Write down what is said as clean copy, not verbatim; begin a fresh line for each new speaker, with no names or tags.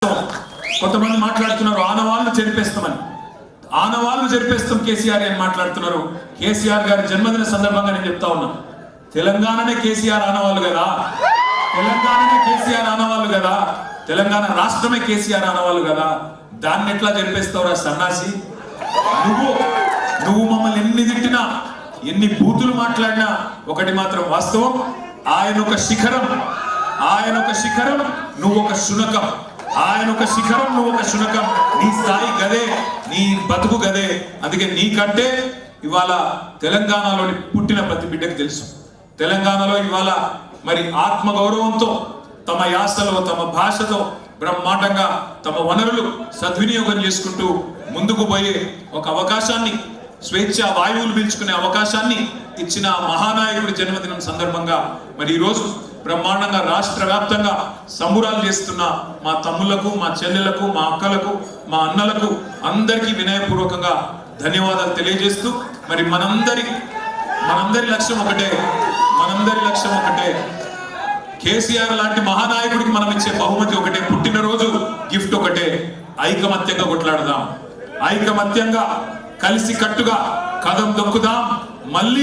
కొంతమంది మాట్లాడుతున్నారు ఆనవాళ్ళు చెరిపేస్తామని. ఆనవాళ్ళు చెరిపేస్తాం కేసీఆర్ అని మాట్లాడుతున్నారు. కేసీఆర్ గారి జన్మదిన సందర్భంగా నేను చెప్తా ఉన్నా, తెలంగాణనే కేసీఆర్ ఆనవాళ్ళు కదా, తెలంగాణనే కేసీఆర్ ఆనవాళ్ళు కదా, తెలంగాణ రాష్ట్రమే కేసీఆర్ ఆనవాళ్ళు కదా, దాన్ని ఎట్లా జరిపేస్తావురా సన్నాసి? నువ్వు మమ్మల్ని ఎన్ని తిట్టినా, ఎన్ని బూతులు మాట్లాడినా ఒకటి మాత్రం వాస్తవం, ఆయన ఒక శిఖరం, నువ్వు ఒక శునకం. ఆయన ఒక శిఖరం, నువ్వు ఒక శునకం. నీ స్థాయి గదే, నీ బతుకు గదే. అందుకే నీకంటే ఇవాళ తెలంగాణలోని పుట్టిన ప్రతి బిడ్డకు తెలుసు, తెలంగాణలో ఇవాళ మరి ఆత్మగౌరవంతో తమ యాసలో తమ భాషతో బ్రహ్మాండంగా తమ వనరులు సద్వినియోగం చేసుకుంటూ ముందుకు పోయే ఒక అవకాశాన్ని, స్వేచ్ఛ వాయువులు పీల్చుకునే అవకాశాన్ని ఇచ్చిన మహానాయకుడి జన్మదినం సందర్భంగా మరి ఈరోజు బ్రహ్మాండంగా రాష్ట్ర వ్యాప్తంగా సంబురాలు చేస్తున్న మా తమ్ముళ్లకు, మా చెల్లెలకు, మా అక్కలకు, మా అన్నలకు అందరికీ వినయపూర్వకంగా ధన్యవాదాలు తెలియజేస్తూ మరి మనందరి లక్ష్యం ఒకటే, కేసీఆర్ లాంటి మహానాయకుడికి మనం ఇచ్చే బహుమతి ఒకటే, పుట్టినరోజు గిఫ్ట్ ఒకటే. ఐకమత్యంగా కొట్లాడదాం, ఐకమత్యంగా కలిసి కట్టుగా కదం దొక్కుదాం. మళ్ళీ